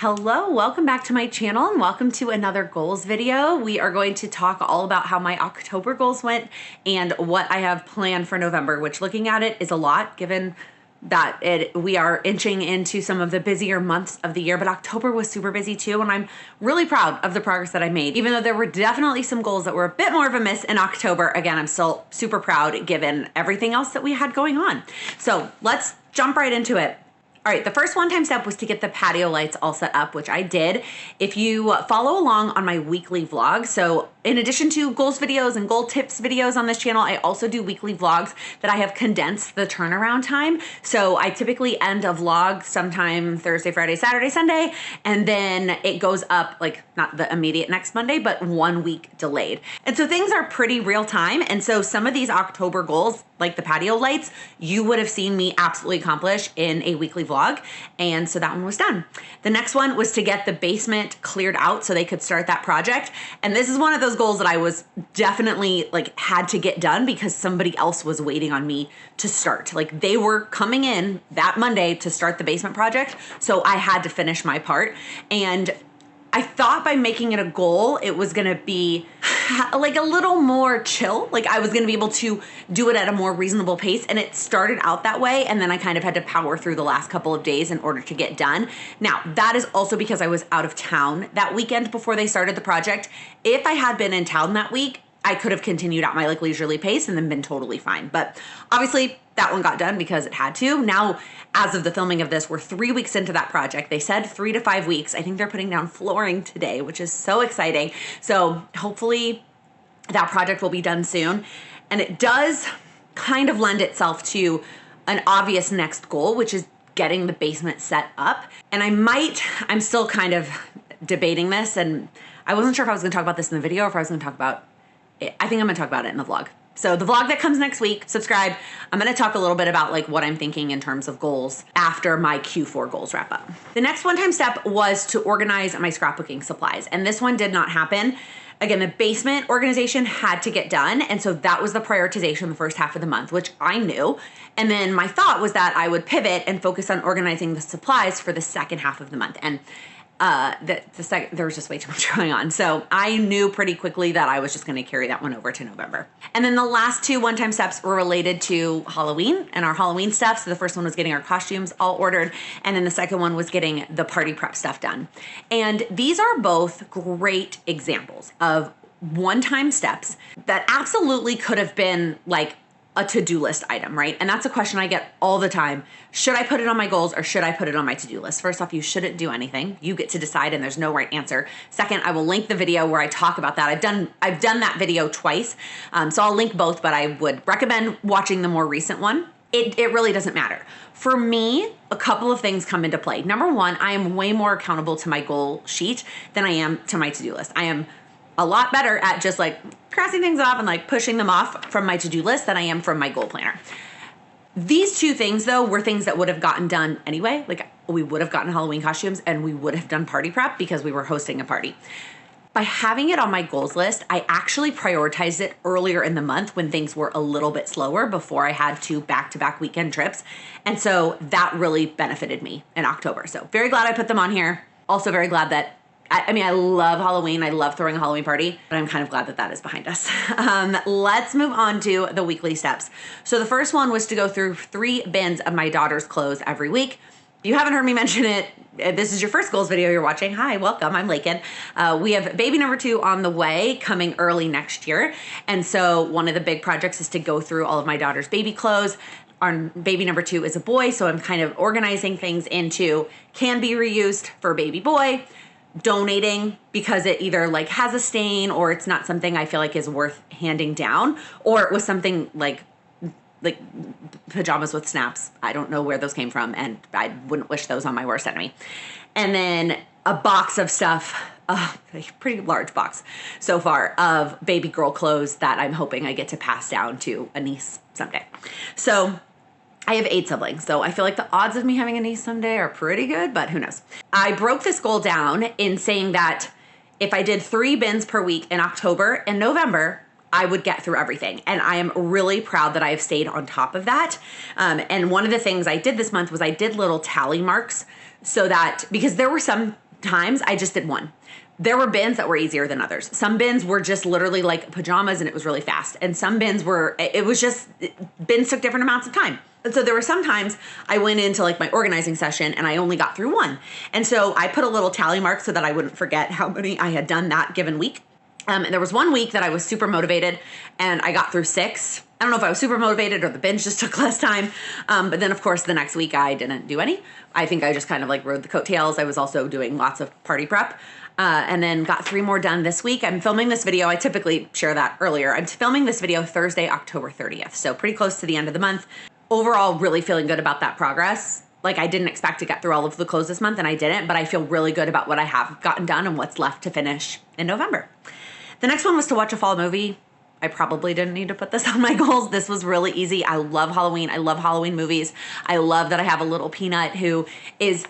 Hello, welcome back to my channel and welcome to another goals video. We are going to talk all about how my October goals went and what I have planned for November, which looking at it is a lot given that we are inching into some of the busier months of the year, but October was super busy too, and I'm really proud of the progress that I made. Even though there were definitely some goals that were a bit more of a miss in October, again, I'm still super proud given everything else that we had going on. So let's jump right into it. All right, the first one-time step was to get the patio lights all set up, which I did. If you follow along on my weekly vlog, so in addition to goals videos and goal tips videos on this channel, I also do weekly vlogs that I have condensed the turnaround time. So I typically end a vlog sometime Thursday, Friday, Saturday, Sunday, and then it goes up like not the immediate next Monday, but 1 week delayed. And so things are pretty real time. And so some of these October goals, like the patio lights, you would have seen me absolutely accomplish in a weekly vlog. And so that one was done. The next one was to get the basement cleared out so they could start that project. And this is one of those goals that I was definitely like had to get done because somebody else was waiting on me to start. Like they were coming in that Monday to start the basement project. So I had to finish my part. And I thought by making it a goal, it was gonna be like a little more chill. Like I was gonna be able to do it at a more reasonable pace, and it started out that way, and then I kind of had to power through the last couple of days in order to get done. Now, that is also because I was out of town that weekend before they started the project. If I had been in town that week, I could have continued at my like leisurely pace and then been totally fine. But obviously that one got done because it had to. Now, as of the filming of this, we're 3 weeks into that project. They said 3 to 5 weeks. I think they're putting down flooring today, which is so exciting. So hopefully that project will be done soon. And it does kind of lend itself to an obvious next goal, which is getting the basement set up. And I'm still kind of debating this, and I wasn't sure if I was gonna talk about this in the video or if I was gonna talk about it. I think I'm gonna talk about it in the vlog. So the vlog that comes next week, subscribe. I'm gonna talk a little bit about like what I'm thinking in terms of goals after my Q4 goals wrap up. The next one-time step was to organize my scrapbooking supplies. And this one did not happen. Again, the basement organization had to get done. And so that was the prioritization the first half of the month, which I knew. And then my thought was that I would pivot and focus on organizing the supplies for the second half of the month. And there was just way too much going on. So I knew pretty quickly that I was just gonna carry that one over to November. And then the last two one-time steps were related to Halloween and our Halloween stuff. So the first one was getting our costumes all ordered. And then the second one was getting the party prep stuff done. And these are both great examples of one-time steps that absolutely could have been like a to-do list item, right? And that's a question I get all the time. Should I put it on my goals or should I put it on my to-do list? First off, you shouldn't do anything. You get to decide and there's no right answer. Second, I will link the video where I talk about that. I've done that video twice. So I'll link both, but I would recommend watching the more recent one. It really doesn't matter. For me, a couple of things come into play. Number one, I am way more accountable to my goal sheet than I am to my to-do list. I am a lot better at just like crossing things off and like pushing them off from my to-do list than I am from my goal planner. These two things though were things that would have gotten done anyway. Like we would have gotten Halloween costumes and we would have done party prep because we were hosting a party. By having it on my goals list, I actually prioritized it earlier in the month when things were a little bit slower before I had two back-to-back weekend trips. And so that really benefited me in October. So very glad I put them on here. Also very glad that I mean, I love Halloween. I love throwing a Halloween party, but I'm kind of glad that that is behind us. Let's move on to the weekly steps. So the first one was to go through 3 bins of my daughter's clothes every week. If you haven't heard me mention it, this is your first goals video you're watching. Hi, welcome, I'm Laken. We have baby number 2 on the way, coming early next year. And so one of the big projects is to go through all of my daughter's baby clothes. Our baby number 2 is a boy, so I'm kind of organizing things into can be reused for baby boy, donating because it either like has a stain or it's not something I feel like is worth handing down, or it was something like pajamas with snaps. I don't know where those came from and I wouldn't wish those on my worst enemy. And then a box of stuff, a pretty large box so far of baby girl clothes that I'm hoping I get to pass down to a niece someday. So I have 8 siblings, so I feel like the odds of me having a niece someday are pretty good, but who knows. I broke this goal down in saying that if I did 3 bins per week in October and November, I would get through everything. And I am really proud that I have stayed on top of that. And one of the things I did this month was I did little tally marks so that, because there were some times I just did one. There were bins that were easier than others. Some bins were just literally like pajamas and it was really fast. And some bins were, bins took different amounts of time. And so there were some times I went into like my organizing session and I only got through one. And so I put a little tally mark so that I wouldn't forget how many I had done that given week. And there was one week that I was super motivated and I got through 6. I don't know if I was super motivated or the binge just took less time. But then of course the next week I didn't do any. I think I just kind of like rode the coattails. I was also doing lots of party prep. And then got 3 more done this week. I'm filming this video. I typically share that earlier. I'm filming this video Thursday, October 30th. So pretty close to the end of the month. Overall, really feeling good about that progress. Like I didn't expect to get through all of the clothes this month and I didn't, but I feel really good about what I have gotten done and what's left to finish in November. The next one was to watch a fall movie. I probably didn't need to put this on my goals. This was really easy. I love Halloween. I love Halloween movies. I love that I have a little peanut who is,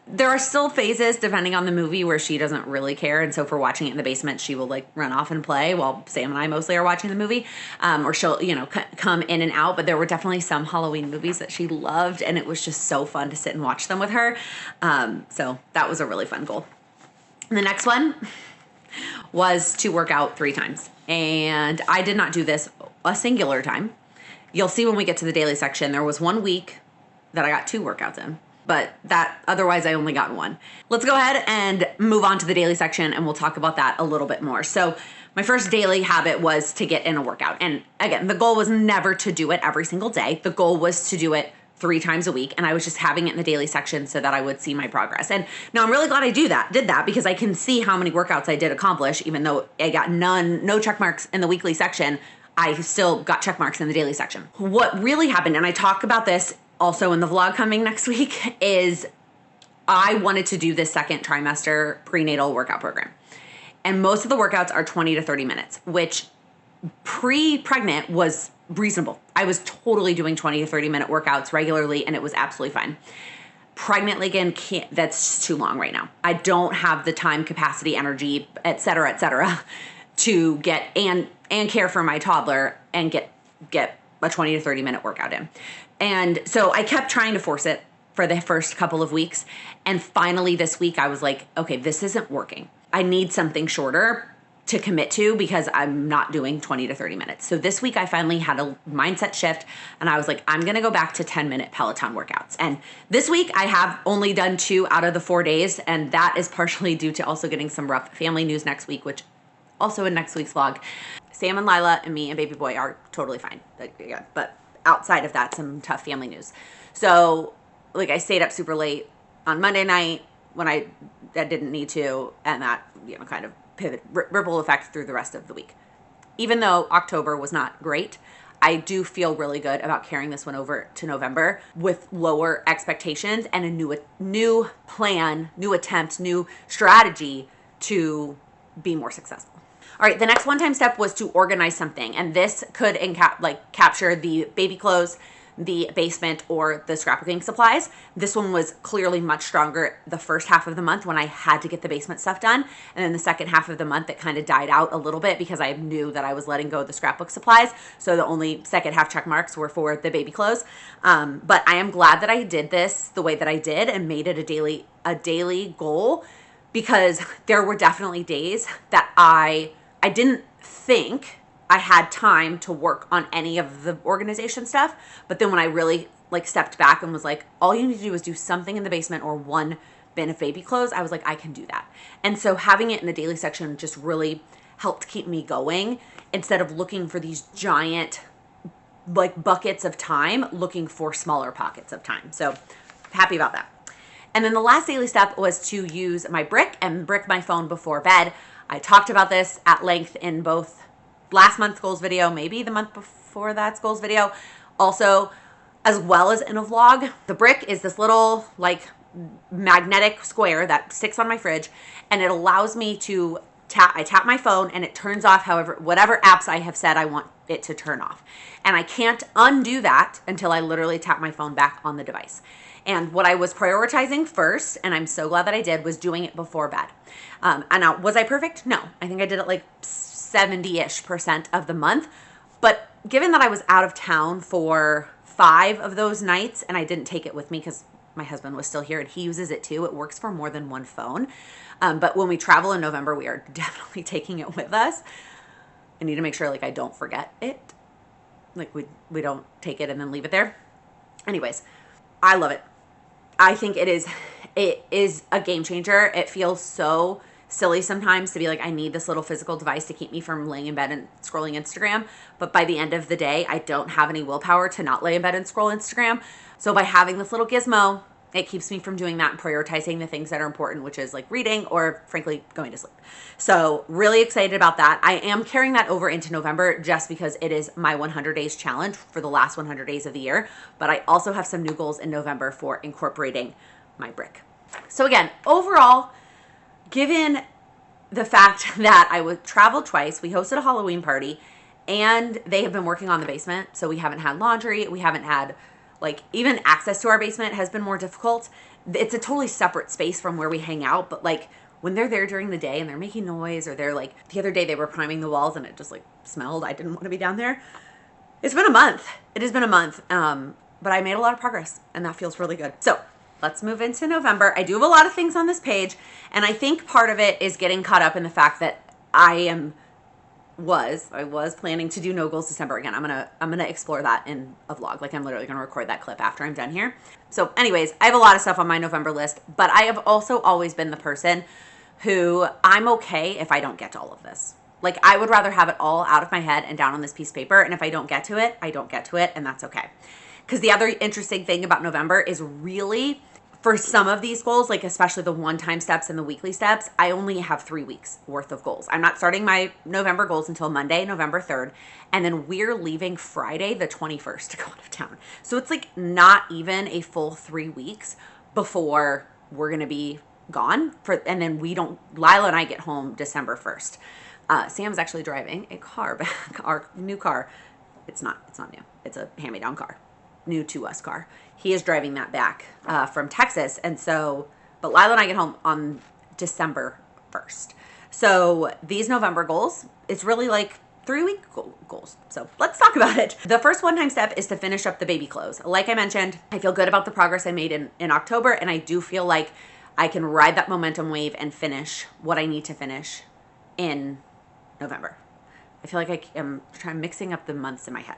there are still phases depending on the movie where she doesn't really care. And so if we're watching it in the basement, she will like run off and play while Sam and I mostly are watching the movie. Or she'll, come in and out. But there were definitely some Halloween movies that she loved and it was just so fun to sit and watch them with her. So that was a really fun goal. And the next one was to work out 3 times. And I did not do this a singular time. You'll see when we get to the daily section, there was 1 week that I got 2 workouts in, but otherwise I only got 1. Let's go ahead and move on to the daily section and we'll talk about that a little bit more. So my first daily habit was to get in a workout. And again, the goal was never to do it every single day. The goal was to do it 3 times a week. And I was just having it in the daily section so that I would see my progress. And now I'm really glad I did that because I can see how many workouts I did accomplish, even though I got no check marks in the weekly section. I still got check marks in the daily section. What really happened, and I talk about this also in the vlog coming next week, is I wanted to do this second trimester prenatal workout program. And most of the workouts are 20 to 30 minutes, which pre-pregnant was reasonable. I was totally doing 20 to 30 minute workouts regularly and it was absolutely fine. Pregnant Laken that's too long right now. I don't have the time, capacity, energy, et cetera, to get and care for my toddler and get a 20 to 30 minute workout in. And so I kept trying to force it for the first couple of weeks. And finally this week I was like, okay, this isn't working. I need something shorter to commit to because I'm not doing 20 to 30 minutes. So this week I finally had a mindset shift and I was like, I'm gonna go back to 10-minute Peloton workouts. And this week I have only done 2 out of the 4 days. And that is partially due to also getting some rough family news next week, which also in next week's vlog. Sam and Lila and me and baby boy are totally fine. But outside of that, some tough family news. So like I stayed up super late on Monday night when I didn't need to, and that, kind of ripple effect through the rest of the week. Even though October was not great, I do feel really good about carrying this one over to November with lower expectations and a new plan, new attempt, new strategy to be more successful. All right, the next one-time step was to organize something. And this could capture the baby clothes, the basement, or the scrapbooking supplies. This one was clearly much stronger the first half of the month when I had to get the basement stuff done. And then the second half of the month, it kind of died out a little bit because I knew that I was letting go of the scrapbook supplies. So the only second half check marks were for the baby clothes. But I am glad that I did this the way that I did and made it a daily goal, because there were definitely days that I didn't think I had time to work on any of the organization stuff. But then when I really stepped back and was like, all you need to do is do something in the basement or 1 bin of baby clothes, I was like, I can do that. And so having it in the daily section just really helped keep me going instead of looking for these giant buckets of time, looking for smaller pockets of time. So happy about that. And then the last daily step was to use my brick and brick my phone before bed. I talked about this at length in both last month's goals video, maybe the month before that's goals video, also, as well as in a vlog. The brick is this little magnetic square that sticks on my fridge, and it allows me to I tap my phone and it turns off whatever apps I have said I want it to turn off. And I can't undo that until I literally tap my phone back on the device. And what I was prioritizing first, and I'm so glad that I did, was doing it before bed. And now, was I perfect? No. I think I did it 70-ish% of the month. But given that I was out of town for 5 of those nights and I didn't take it with me because my husband was still here, and he uses it too. It works for more than one phone. But when we travel in November, we are definitely taking it with us. I need to make sure like I don't forget it. Like we don't take it and then leave it there. Anyways, I love it. I think it is a game changer. It feels so silly sometimes to be like, I need this little physical device to keep me from laying in bed and scrolling Instagram. But by the end of the day, I don't have any willpower to not lay in bed and scroll Instagram. So by having this little gizmo, it keeps me from doing that and prioritizing the things that are important, which is like reading or frankly going to sleep. So really excited about that. I am carrying that over into November just because it is my 100 days challenge for the last 100 days of the year. But I also have some new goals in November for incorporating my brick. So again, overall, given the fact that I would travel twice, we hosted a Halloween party, and they have been working on the basement. So we haven't had laundry. We haven't had like even access to our basement has been more difficult. It's a totally separate space from where we hang out. But like when they're there during the day and they're making noise, or they're like, the other day they were priming the walls and it just like smelled. I didn't want to be down there. It's been a month. It has been a month. But I made a lot of progress and that feels really good. So let's move into November. I do have a lot of things on this page, and I think part of it is getting caught up in the fact that I was planning to do no goals December again. I'm gonna explore that in a vlog. Like I'm literally gonna record that clip after I'm done here. So anyways, I have a lot of stuff on my November list, but I have also always been the person who I'm okay if I don't get to all of this. Like I would rather have it all out of my head and down on this piece of paper, and if I don't get to it, I don't get to it, and that's okay. Because the other interesting thing about November is really, for some of these goals, like especially the one-time steps and the weekly steps, I only have 3 weeks worth of goals. I'm not starting my November goals until Monday, November 3rd. And then we're leaving Friday, the 21st to go out of town. So it's like not even a full 3 weeks before we're going to be gone. And then Lila and I get home December 1st. Sam's actually driving a car back, our new car. It's not new. It's a hand-me-down car. New to us car. He is driving that back from Texas. And so, but Lila and I get home on December 1st. So these November goals, it's really like 3-week goals. So let's talk about it. The first one-time step is to finish up the baby clothes. Like I mentioned, I feel good about the progress I made in October, and I do feel like I can ride that momentum wave and finish what I need to finish in November. I feel like I'm mixing up the months in my head.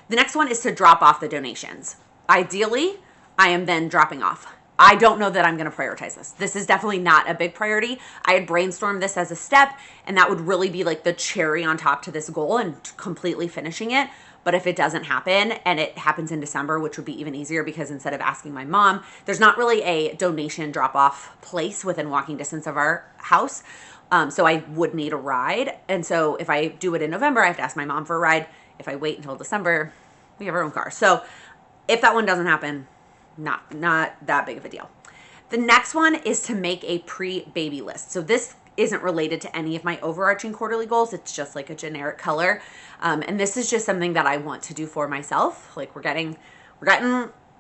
The next one is to drop off the donations. Ideally, I am then dropping off. I don't know that I'm going to prioritize this. This is definitely not a big priority. I had brainstormed this as a step, and that would really be like the cherry on top to this goal and completely finishing it. But if it doesn't happen, and it happens in December, which would be even easier because instead of asking my mom, there's not really a donation drop-off place within walking distance of our house. So I would need a ride. And so if I do it in November, I have to ask my mom for a ride. If I wait until December, we have our own car. So if that one doesn't happen, not that big of a deal. The next one is to make a pre-baby list. So this isn't related to any of my overarching quarterly goals. It's just like a generic color. And this is just something that I want to do for myself. Like we're getting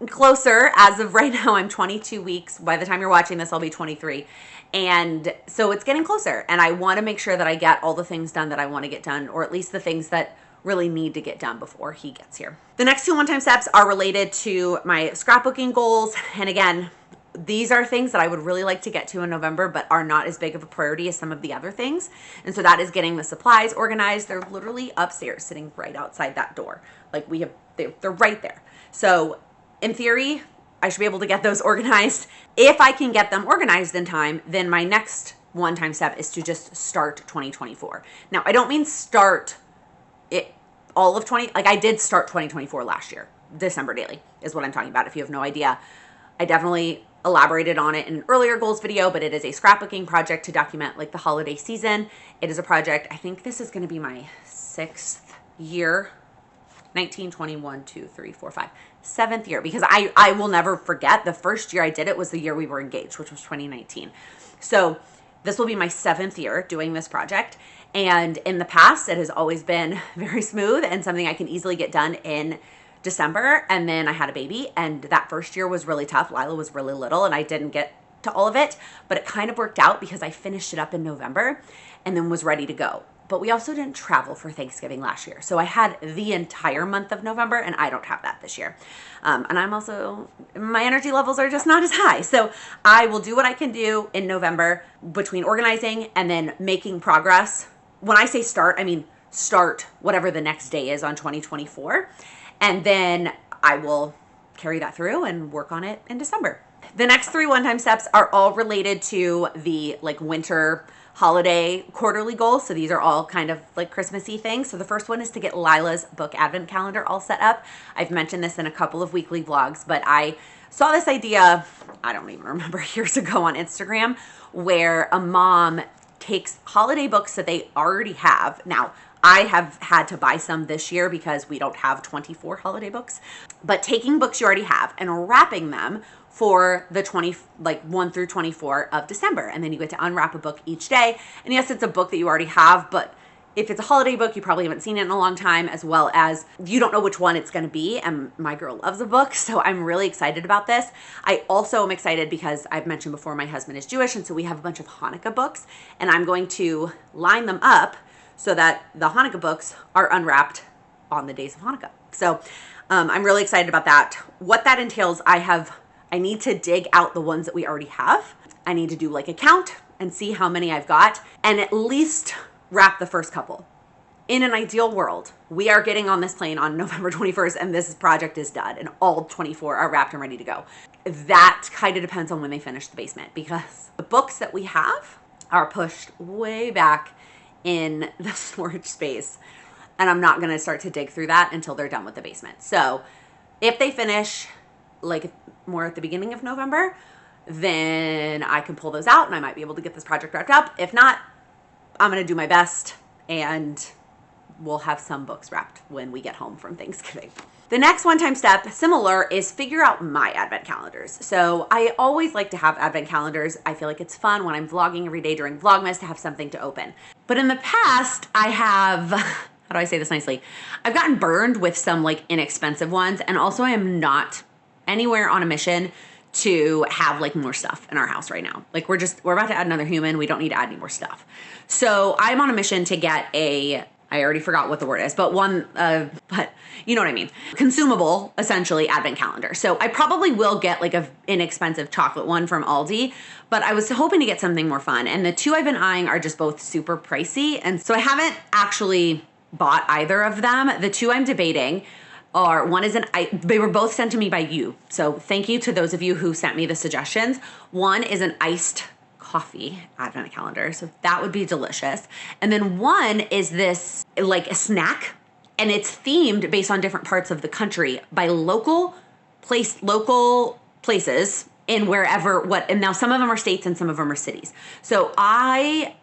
closer. As of right now, I'm 22 weeks. By the time you're watching this, I'll be 23. And so it's getting closer. And I want to make sure that I get all the things done that I want to get done, or at least the things that really need to get done before he gets here. The next two one-time steps are related to my scrapbooking goals. And again, these are things that I would really like to get to in November, but are not as big of a priority as some of the other things. And so that is getting the supplies organized. They're literally upstairs, sitting right outside that door. Like they're right there. So in theory, I should be able to get those organized. If I can get them organized in time, then my next one-time step is to just start 2024. Now, I don't mean start it all of like I did start 2024 last year. December daily is what I'm talking about. If you have no idea, I definitely elaborated on it in an earlier goals video, but it is a scrapbooking project to document like the holiday season. It is a project, I think this is going to be my 6th year, 19, 21, 2, 3, 4, 5, 7th year, because I will never forget the first year I did it was the year we were engaged, which was 2019. So this will be my 7th year doing this project. And in the past, it has always been very smooth and something I can easily get done in December. And then I had a baby, and that first year was really tough. Lila was really little and I didn't get to all of it, but it kind of worked out because I finished it up in November and then was ready to go. but we also didn't travel for Thanksgiving last year. So I had the entire month of November, and I don't have that this year. And I'm also, my energy levels are just not as high. So I will do what I can do in November between organizing and then making progress. When I say start, I mean start whatever the next day is on 2024. And then I will carry that through and work on it in December. The next 3 one-time steps are all related to the like winter holiday quarterly goals. So these are all kind of like Christmassy things. So the first one is to get Lila's book advent calendar all set up. I've mentioned this in a couple of weekly vlogs, but I saw this idea, I don't even remember, years ago on Instagram, where a mom takes holiday books that they already have. Now, I have had to buy some this year because we don't have 24 holiday books, but taking books you already have and wrapping them for the 1 through 24 of December. And then you get to unwrap a book each day. And yes, it's a book that you already have, but if it's a holiday book, you probably haven't seen it in a long time, as well as you don't know which one it's going to be. And my girl loves a book, so I'm really excited about this. I also am excited because I've mentioned before, my husband is Jewish, and so we have a bunch of Hanukkah books, and I'm going to line them up so that the Hanukkah books are unwrapped on the days of Hanukkah. So I'm really excited about that. What that entails, I need to dig out the ones that we already have. I need to do like a count and see how many I've got, and at least wrap the first couple. In an ideal world, we are getting on this plane on November 21st and this project is done and all 24 are wrapped and ready to go. That kind of depends on when they finish the basement, because the books that we have are pushed way back in the storage space, and I'm not going to start to dig through that until they're done with the basement. So if they finish like more at the beginning of November, then I can pull those out and I might be able to get this project wrapped up. If not, I'm going to do my best and we'll have some books wrapped when we get home from Thanksgiving. The next one-time step, similar, is figure out my advent calendars. So I always like to have advent calendars. I feel like it's fun when I'm vlogging every day during Vlogmas to have something to open. But in the past, I have, how do I say this nicely? I've gotten burned with some like inexpensive ones, and also I am not anywhere on a mission to have like more stuff in our house right now. Like we're about to add another human. We don't need to add any more stuff. So I'm on a mission to get I already forgot what the word is, but but you know what I mean. Consumable, essentially, advent calendar. So I probably will get like a inexpensive chocolate one from Aldi, but I was hoping to get something more fun. And the 2 I've been eyeing are just both super pricey. And so I haven't actually bought either of them. The 2 I'm debating are, one is they were both sent to me by you. So thank you to those of you who sent me the suggestions. One is an iced coffee advent calendar, so that would be delicious. And then one is this like a snack, and it's themed based on different parts of the country by local places in wherever and now some of them are states and some of them are cities. So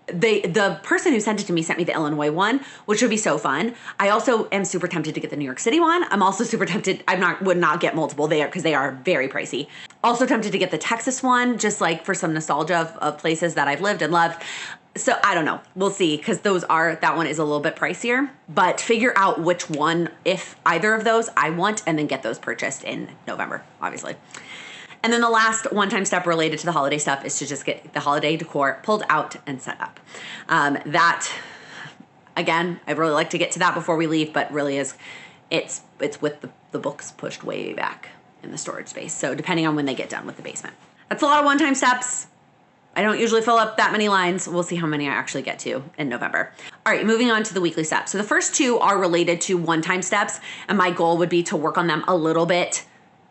the person who sent it to me sent me the Illinois one, which would be so fun. I also am super tempted to get the New York City one. I'm also super tempted, would not get multiple there because they are very pricey. Also tempted to get the Texas one, just like for some nostalgia of places that I've lived and loved. So I don't know, we'll see, because that one is a little bit pricier, but figure out which one, if either of those I want, and then get those purchased in November, obviously. And then the last one-time step related to the holiday stuff is to just get the holiday decor pulled out and set up. That, again, I'd really like to get to that before we leave, but really it's with the books pushed way back in the storage space. So depending on when they get done with the basement. That's a lot of one-time steps. I don't usually fill up that many lines. We'll see how many I actually get to in November. All right, moving on to the weekly steps. So the first 2 are related to one-time steps, and my goal would be to work on them a little bit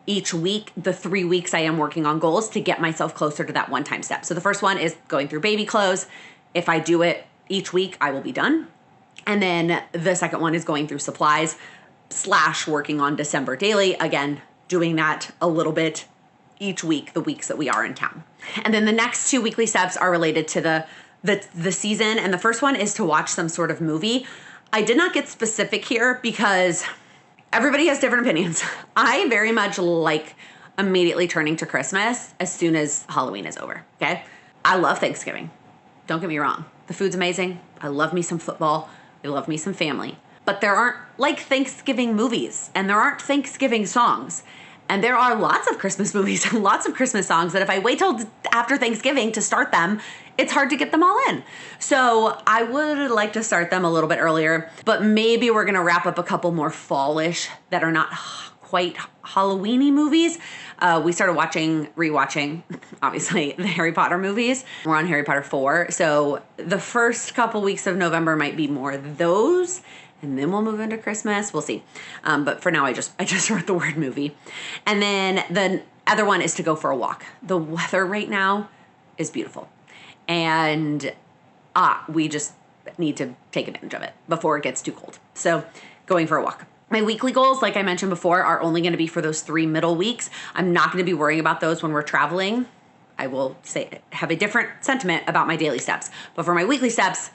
each week, the 3 weeks I am working on goals, to get myself closer to that one-time step. So the first one is going through baby clothes. If I do it each week, I will be done. And then the second one is going through supplies / working on December daily. Again, doing that a little bit each week, the weeks that we are in town. And then the next 2 weekly steps are related to the season. And the first one is to watch some sort of movie. I did not get specific here because everybody has different opinions. I very much like immediately turning to Christmas as soon as Halloween is over, okay? I love Thanksgiving. Don't get me wrong. The food's amazing. I love me some football. I love me some family. But there aren't like Thanksgiving movies, and there aren't Thanksgiving songs. And there are lots of Christmas movies and lots of Christmas songs that if I wait till after Thanksgiving to start them, it's hard to get them all in. So I would like to start them a little bit earlier, but maybe we're gonna wrap up a couple more fallish that are not quite Halloween-y movies. We started rewatching, obviously, the Harry Potter movies. We're on Harry Potter 4. So the first couple weeks of November might be more those, and then we'll move into Christmas. We'll see. But for now, I just wrote the word movie. And then the other one is to go for a walk. The weather right now is beautiful. And we just need to take advantage of it before it gets too cold. So going for a walk. My weekly goals, like I mentioned before, are only going to be for those 3 middle weeks. I'm not going to be worrying about those when we're traveling. I will have a different sentiment about my daily steps. But for my weekly steps,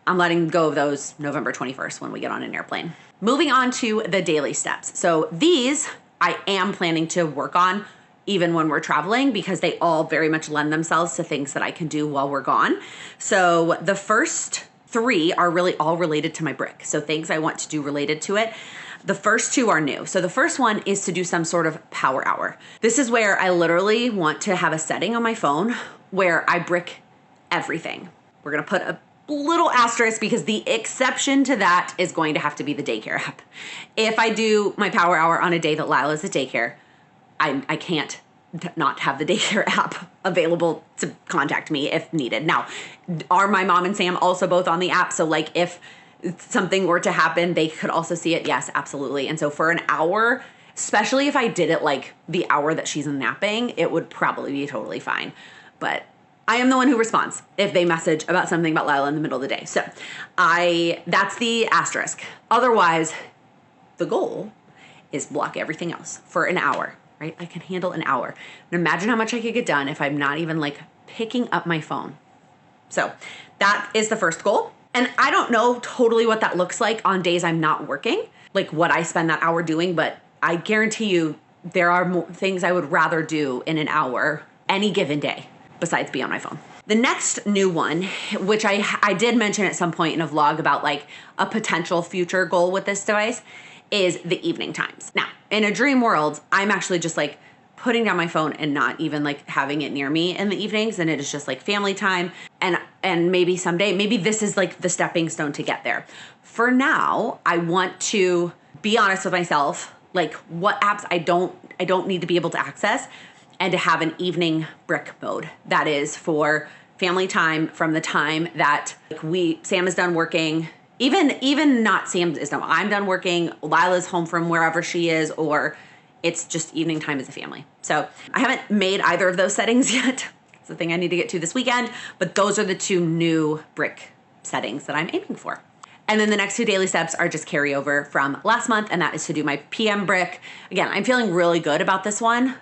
I'm letting go of those November 21st when we get on an airplane. Moving on to the daily steps. So these I am planning to work on even when we're traveling because they all very much lend themselves to things that I can do while we're gone. So the first 3 are really all related to my brick. So things I want to do related to it. The first 2 are new. So the first one is to do some sort of power hour. This is where I literally want to have a setting on my phone where I brick everything. We're gonna put a little asterisk because the exception to that is going to have to be the daycare app. If I do my power hour on a day that Lila's at daycare, I can't not have the daycare app available to contact me if needed. Now, are my mom and Sam also both on the app? So like if something were to happen, they could also see it? Yes, absolutely. And so for an hour, especially if I did it like the hour that she's napping, it would probably be totally fine. But I am the one who responds if they message about something about Lila in the middle of the day. So that's the asterisk. Otherwise, the goal is block everything else for an hour, right? I can handle an hour. And imagine how much I could get done if I'm not even like picking up my phone. So that is the first goal. And I don't know totally what that looks like on days I'm not working, like what I spend that hour doing, but I guarantee you there are more things I would rather do in an hour any given day besides be on my phone. The next new one, which I did mention at some point in a vlog about like a potential future goal with this device, is the evening times. Now, in a dream world, I'm actually just like putting down my phone and not even like having it near me in the evenings, and it is just like family time, and maybe someday, maybe this is like the stepping stone to get there. For now, I want to be honest with myself, like what apps I don't need to be able to access, and to have an evening brick mode that is for family time from the time that Sam is done working. Even not Sam is done. I'm done working. Lila's home from wherever she is, or it's just evening time as a family. So I haven't made either of those settings yet. It's the thing I need to get to this weekend, but those are the 2 new brick settings that I'm aiming for. And then the next 2 daily steps are just carryover from last month, and that is to do my PM brick. Again, I'm feeling really good about this one.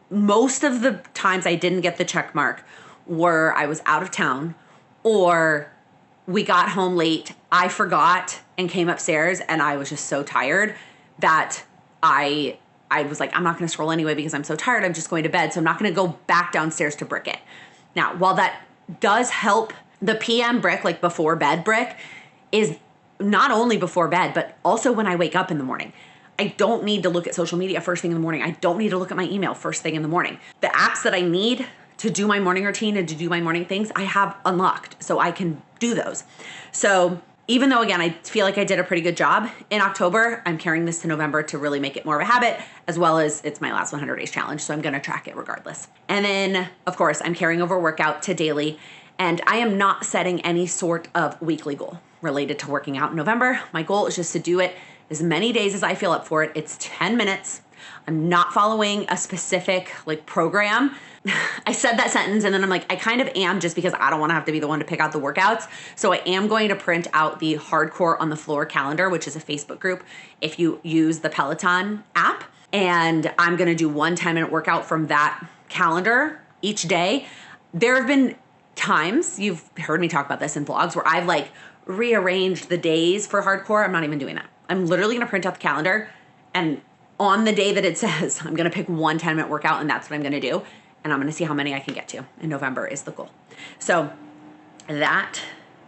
Most of the times I didn't get the check mark were I was out of town, or we got home late, I forgot and came upstairs, and I was just so tired that I was like, I'm not going to scroll anyway because I'm so tired. I'm just going to bed. So I'm not going to go back downstairs to brick it. Now, while that does help, the PM brick, like before bed brick, is not only before bed, but also when I wake up in the morning. I don't need to look at social media first thing in the morning. I don't need to look at my email first thing in the morning. The apps that I need to do my morning routine and to do my morning things, I have unlocked, so I can do those. So even though, again, I feel like I did a pretty good job in October, I'm carrying this to November to really make it more of a habit, as well as it's my last 100 days challenge, so I'm gonna track it regardless. And then, of course, I'm carrying over workout to daily, and I am not setting any sort of weekly goal related to working out in November. My goal is just to do it as many days as I feel up for it. It's 10 minutes. I'm not following a specific like program. I said that sentence and then I'm like, I kind of am, just because I don't want to have to be the one to pick out the workouts. So I am going to print out the Hardcore on the Floor calendar, which is a Facebook group if you use the Peloton app. And I'm going to do one 10-minute workout from that calendar each day. There have been times, you've heard me talk about this in vlogs, where I've like rearranged the days for Hardcore. I'm not even doing that. I'm literally going to print out the calendar, and on the day that it says, I'm going to pick one 10-minute workout, and that's what I'm going to do. And I'm going to see how many I can get to. And November is the goal. So that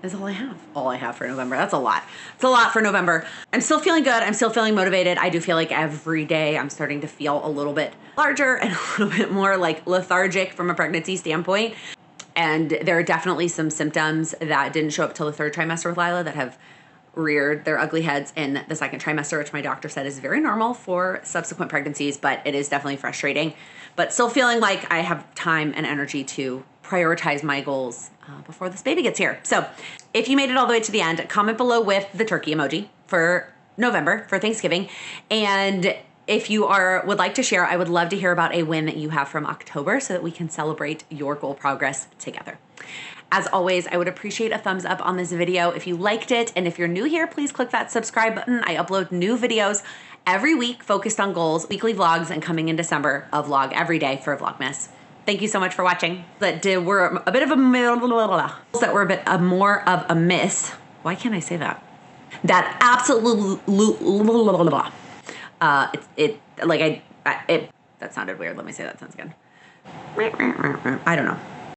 is all I have for November. That's a lot. It's a lot for November. I'm still feeling good. I'm still feeling motivated. I do feel like every day I'm starting to feel a little bit larger and a little bit more like lethargic from a pregnancy standpoint. And there are definitely some symptoms that didn't show up till the third trimester with Lila that have reared their ugly heads in the second trimester, which my doctor said is very normal for subsequent pregnancies, but it is definitely frustrating. But still feeling like I have time and energy to prioritize my goals before this baby gets here. So if you made it all the way to the end, comment below with the turkey emoji for November, for Thanksgiving. And if you would like to share, I would love to hear about a win that you have from October so that we can celebrate your goal progress together. As always, I would appreciate a thumbs up on this video if you liked it. And if you're new here, please click that subscribe button. I upload new videos every week focused on goals, weekly vlogs, and coming in December, a vlog every day for Vlogmas. Thank you so much for watching. That were a bit of a that were a bit more of a miss. Why can't I say that? That absolutely that sounded weird. Let me say that sentence again. I don't know.